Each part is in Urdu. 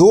2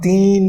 3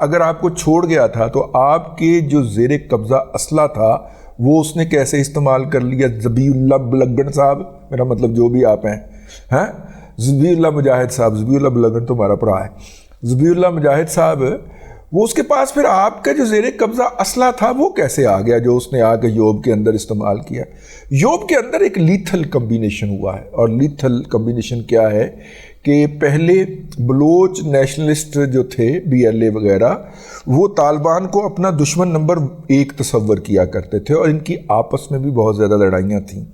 اگر آپ کو چھوڑ گیا تھا تو آپ کے جو زیر قبضہ اسلحہ تھا وہ اس نے کیسے استعمال کر لیا. ذبیح اللہ بلگن صاحب، میرا مطلب جو بھی آپ ہیں، ذبیح اللہ مجاہد صاحب، ذبیح اللہ بلگن تو ہمارا پرا ہے، ذبیح اللہ مجاہد صاحب، وہ اس کے پاس پھر آپ کا جو زیر قبضہ اسلحہ تھا وہ کیسے آ گیا جو اس نے آ کے یوب کے اندر استعمال کیا. یوب کے اندر ایک لیتھل کمبینیشن ہوا ہے، اور لیتھل کمبینیشن کیا ہے کہ پہلے بلوچ نیشنلسٹ جو تھے BLA وغیرہ، وہ طالبان کو اپنا دشمن نمبر 1 تصور کیا کرتے تھے، اور ان کی آپس میں بھی بہت زیادہ لڑائیاں تھیں.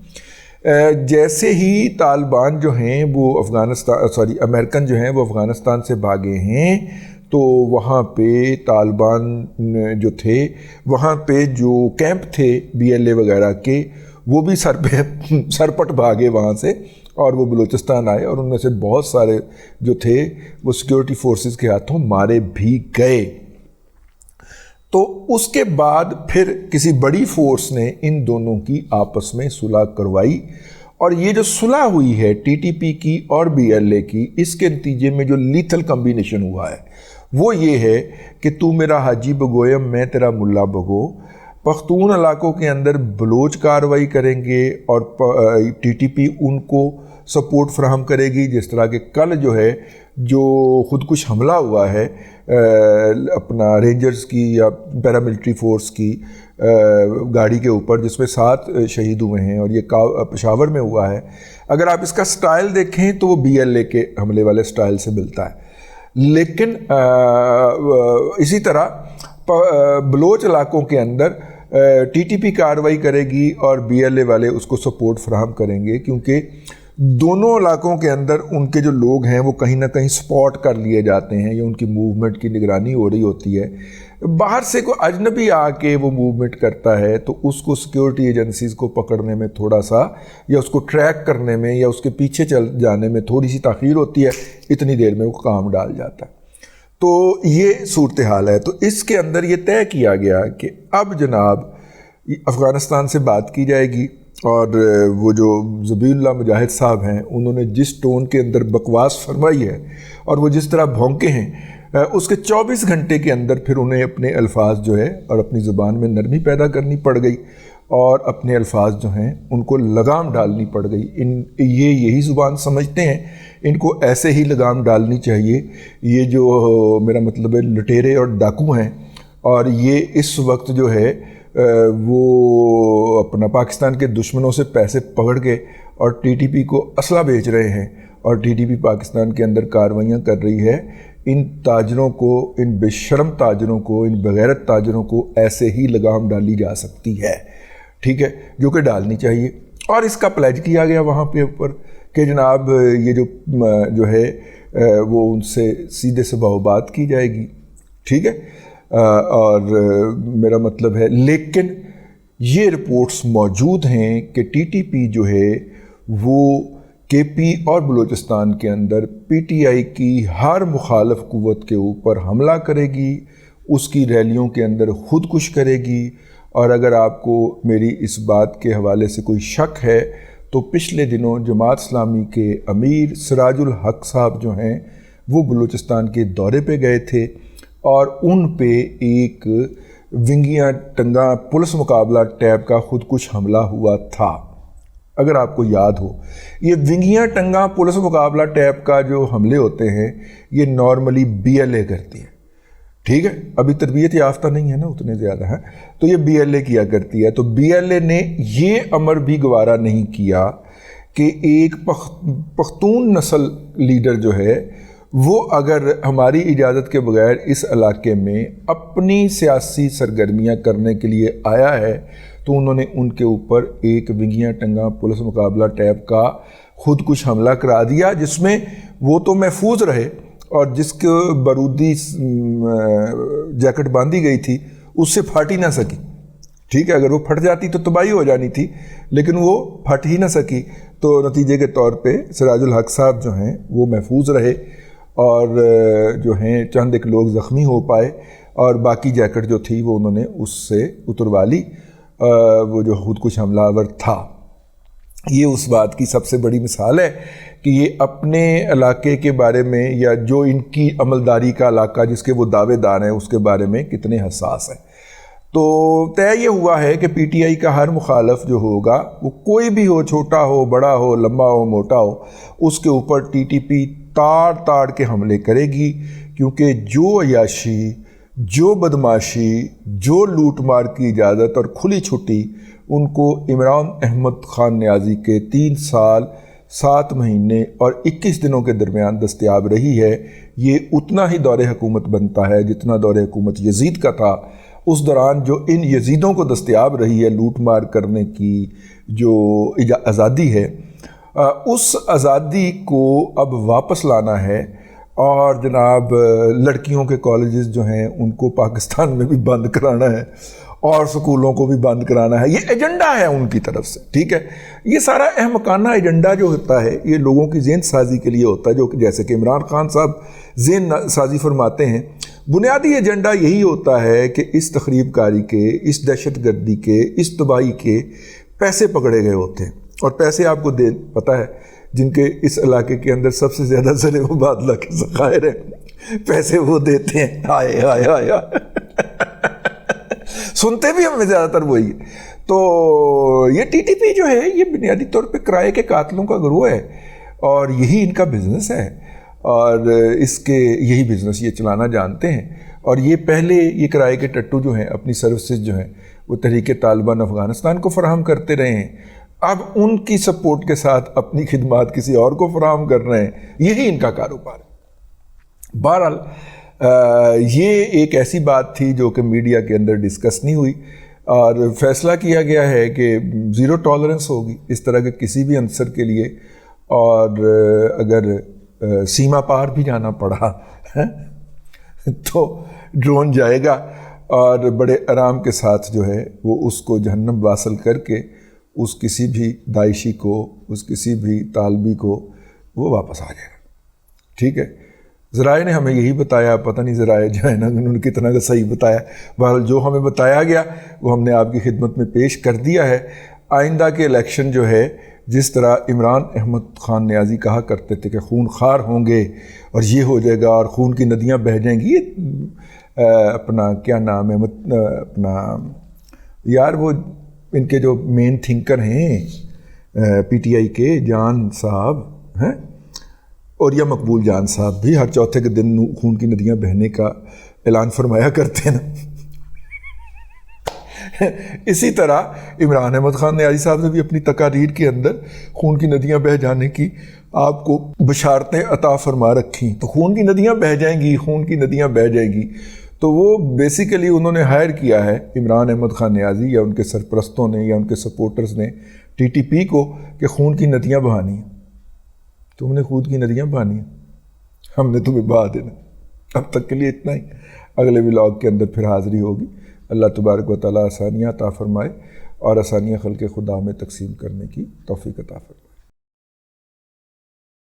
جیسے ہی طالبان جو ہیں وہ امریکن جو ہیں وہ افغانستان سے بھاگے ہیں، تو وہاں پہ طالبان جو تھے، وہاں پہ جو کیمپ تھے BLA وغیرہ کے، وہ بھی سرپٹ بھاگے وہاں سے، اور وہ بلوچستان آئے، اور ان میں سے بہت سارے جو تھے وہ سیکیورٹی فورسز کے ہاتھوں مارے بھی گئے. تو اس کے بعد پھر کسی بڑی فورس نے ان دونوں کی آپس میں صلح کروائی، اور یہ جو صلح ہوئی ہے TTP کی اور BLA کی، اس کے نتیجے میں جو لیتھل کمبینیشن ہوا ہے وہ یہ ہے کہ تو میرا حاجی بگویم، میں تیرا ملا بگو. پختون علاقوں کے اندر بلوچ کارروائی کریں گے، اور TTP ان کو سپورٹ فراہم کرے گی. جس طرح کہ کل جو ہے جو خودکش حملہ ہوا ہے اپنا رینجرز کی یا پیراملٹری فورس کی گاڑی کے اوپر، جس میں 7 شہید ہوئے ہیں، اور یہ پشاور میں ہوا ہے. اگر آپ اس کا سٹائل دیکھیں تو وہ BLA کے حملے والے سٹائل سے ملتا ہے. لیکن اسی طرح بلوچ علاقوں کے اندر TTP کارروائی کرے گی، اور BLA والے اس کو سپورٹ فراہم کریں گے، کیونکہ دونوں علاقوں کے اندر ان کے جو لوگ ہیں وہ کہیں نہ کہیں سپاٹ کر لیے جاتے ہیں، یا ان کی موومنٹ کی نگرانی ہو رہی ہوتی ہے. باہر سے کوئی اجنبی آ کے وہ موومنٹ کرتا ہے تو اس کو سیکیورٹی ایجنسیز کو پکڑنے میں تھوڑا سا، یا اس کو ٹریک کرنے میں، یا اس کے پیچھے چل جانے میں تھوڑی سی تاخیر ہوتی ہے. اتنی دیر میں وہ کام ڈال جاتا ہے. تو یہ صورتحال ہے. تو اس کے اندر یہ طے کیا گیا کہ اب جناب افغانستان سے بات کی جائے گی، اور وہ جو ذبیح اللہ مجاہد صاحب ہیں انہوں نے جس ٹون کے اندر بکواس فرمائی ہے، اور وہ جس طرح بھونکے ہیں، اس کے 24 گھنٹے کے اندر پھر انہیں اپنے الفاظ جو ہے اور اپنی زبان میں نرمی پیدا کرنی پڑ گئی، اور اپنے الفاظ جو ہیں ان کو لگام ڈالنی پڑ گئی. یہی زبان سمجھتے ہیں، ان کو ایسے ہی لگام ڈالنی چاہیے. یہ جو میرا مطلب ہے لٹیرے اور ڈاکو ہیں، اور یہ اس وقت جو ہے وہ اپنا پاکستان کے دشمنوں سے پیسے پکڑ کے اور TTP کو اسلحہ بیچ رہے ہیں، اور TTP پاکستان کے اندر کارروائیاں کر رہی ہے. ان تاجروں کو، ان بے شرم تاجروں کو، ان بغیرت تاجروں کو ایسے ہی لگام ڈالی جا سکتی ہے، ٹھیک ہے، جو کہ ڈالنی چاہیے. اور اس کا پلیج کیا گیا وہاں پہ اوپر کہ جناب یہ جو ہے وہ ان سے سیدھے سے بات کی جائے گی، ٹھیک ہے. اور میرا مطلب ہے، لیکن یہ رپورٹس موجود ہیں کہ TTP جو ہے وہ KP اور بلوچستان کے اندر PTI کی ہر مخالف قوت کے اوپر حملہ کرے گی، اس کی ریلیوں کے اندر خودکش کرے گی. اور اگر آپ کو میری اس بات کے حوالے سے کوئی شک ہے تو پچھلے دنوں جماعت اسلامی کے امیر سراج الحق صاحب جو ہیں وہ بلوچستان کے دورے پہ گئے تھے، اور ان پہ ایک ونگیاں ٹنگا پولیس مقابلہ ٹیپ کا خودکش حملہ ہوا تھا. اگر آپ کو یاد ہو، یہ ونگیاں ٹنگا پولیس مقابلہ ٹیپ کا جو حملے ہوتے ہیں یہ نارملی BLA کرتی ہے، ٹھیک ہے. ابھی تربیت یافتہ نہیں ہے نا اتنے زیادہ ہیں، تو یہ BLA کیا کرتی ہے. تو BLA نے یہ امر بھی گوارا نہیں کیا کہ ایک پختون نسل لیڈر جو ہے وہ اگر ہماری اجازت کے بغیر اس علاقے میں اپنی سیاسی سرگرمیاں کرنے کے لیے آیا ہے، تو انہوں نے ان کے اوپر ایک ونگیاں ٹنگا پولیس مقابلہ ٹیپ کا خودکش حملہ کرا دیا، جس میں وہ تو محفوظ رہے، اور جس کو بارودی جیکٹ باندھی گئی تھی اس سے پھٹ ہی نہ سکی، ٹھیک ہے. اگر وہ پھٹ جاتی تو تباہی ہو جانی تھی، لیکن وہ پھٹ ہی نہ سکی. تو نتیجے کے طور پہ سراج الحق صاحب جو ہیں وہ محفوظ رہے، اور جو ہیں چند ایک لوگ زخمی ہو پائے، اور باقی جیکٹ جو تھی وہ انہوں نے اس سے اتروا لی، وہ جو خودکش حملہ آور تھا. یہ اس بات کی سب سے بڑی مثال ہے کہ یہ اپنے علاقے کے بارے میں یا جو ان کی عملداری کا علاقہ جس کے وہ دعوے دار ہیں اس کے بارے میں کتنے حساس ہیں۔ تو طے یہ ہوا ہے کہ پی ٹی آئی کا ہر مخالف جو ہوگا وہ کوئی بھی ہو، چھوٹا ہو، بڑا ہو، لمبا ہو، موٹا ہو، اس کے اوپر ٹی ٹی پی تاڑ کے حملے کرے گی، کیونکہ جو عیاشی، جو بدماشی، جو لوٹ مار کی اجازت اور کھلی چھٹی ان کو عمران احمد خان نیازی کے 3 سال 7 مہینے اور 21 دنوں کے درمیان دستیاب رہی ہے، یہ اتنا ہی دور حکومت بنتا ہے جتنا دور حکومت یزید کا تھا۔ اس دوران جو ان یزیدوں کو دستیاب رہی ہے لوٹ مار کرنے کی جو آزادی ہے، اس آزادی کو اب واپس لانا ہے، اور جناب لڑکیوں کے کالجز جو ہیں ان کو پاکستان میں بھی بند کرانا ہے اور سکولوں کو بھی بند کرانا ہے۔ یہ ایجنڈا ہے ان کی طرف سے، ٹھیک ہے۔ یہ سارا احمقانہ ایجنڈا جو ہوتا ہے یہ لوگوں کی ذہن سازی کے لیے ہوتا ہے، جو کہ جیسے کہ عمران خان صاحب ذہن سازی فرماتے ہیں۔ بنیادی ایجنڈا یہی ہوتا ہے کہ اس تخریب کاری کے، اس دہشت گردی کے، اس تباہی کے پیسے پکڑے گئے ہوتے ہیں، اور پیسے آپ کو پتہ ہے جن کے اس علاقے کے اندر سب سے زیادہ زر مبادلہ کے ذخائر ہیں، پیسے وہ دیتے ہیں۔ ہائے ہائے ہائے سنتے بھی ہمیں زیادہ تر وہی ہے۔ تو یہ ٹی ٹی پی جو ہے یہ بنیادی طور پہ کرائے کے قاتلوں کا گروہ ہے، اور یہی ان کا بزنس ہے، اور اس کے یہی بزنس یہ چلانا جانتے ہیں۔ اور یہ پہلے یہ کرائے کے ٹٹو جو ہیں اپنی سروسز جو ہیں وہ تحریک طالبان افغانستان کو فراہم کرتے رہے ہیں، اب ان کی سپورٹ کے ساتھ اپنی خدمات کسی اور کو فراہم کر رہے ہیں، یہی ان کا کاروبار ہے۔ بہرحال یہ ایک ایسی بات تھی جو کہ میڈیا کے اندر ڈسکس نہیں ہوئی، اور فیصلہ کیا گیا ہے کہ 0 ٹالرنس ہوگی اس طرح کے کسی بھی عنصر کے لیے، اور اگر سیما پار بھی جانا پڑا تو ڈرون جائے گا، اور بڑے آرام کے ساتھ جو ہے وہ اس کو جہنم واصل کر کے اس کسی بھی داعشی کو، اس کسی بھی طالبی کو وہ واپس آ جائے گا، ٹھیک ہے۔ ذرائع نے ہمیں یہی بتایا، پتہ نہیں ذرائع جو ہے نا انہوں نے کتنا کا صحیح بتایا، بہرحال جو ہمیں بتایا گیا وہ ہم نے آپ کی خدمت میں پیش کر دیا ہے۔ آئندہ کے الیکشن جو ہے، جس طرح عمران احمد خان نیازی کہا کرتے تھے کہ خون خوار ہوں گے اور یہ ہو جائے گا اور خون کی ندیاں بہہ جائیں گی، یہ اپنا کیا نام ہے، اپنا یار وہ ان کے جو مین تھنکر ہیں پی ٹی آئی کے، جان صاحب ہیں اور یا مقبول جان صاحب بھی ہر چوتھے کے دن خون کی ندیاں بہنے کا اعلان فرمایا کرتے ہیں نا۔ اسی طرح عمران احمد خان نیازی صاحب نے بھی اپنی تقاریر کے اندر خون کی ندیاں بہہ جانے کی آپ کو بشارتیں عطا فرما رکھی، تو خون کی ندیاں بہہ جائیں گی، خون کی ندیاں بہہ جائیں گی، تو وہ بیسیکلی انہوں نے ہائر کیا ہے عمران احمد خان نیازی یا ان کے سرپرستوں نے یا ان کے سپورٹرز نے ٹی ٹی پی کو کہ خون کی ندیاں بہانی ہیں، تم نے خود کی ندیاں بہانی ہیں، ہم نے تمہیں بہا دینا۔ اب تک کے لیے اتنا ہی، اگلے ولاگ کے اندر پھر حاضری ہوگی۔ اللہ تبارک و تعالیٰ آسانیاں عطا فرمائے اور آسانیاں خلق خدا میں تقسیم کرنے کی توفیق عطا فرمائے۔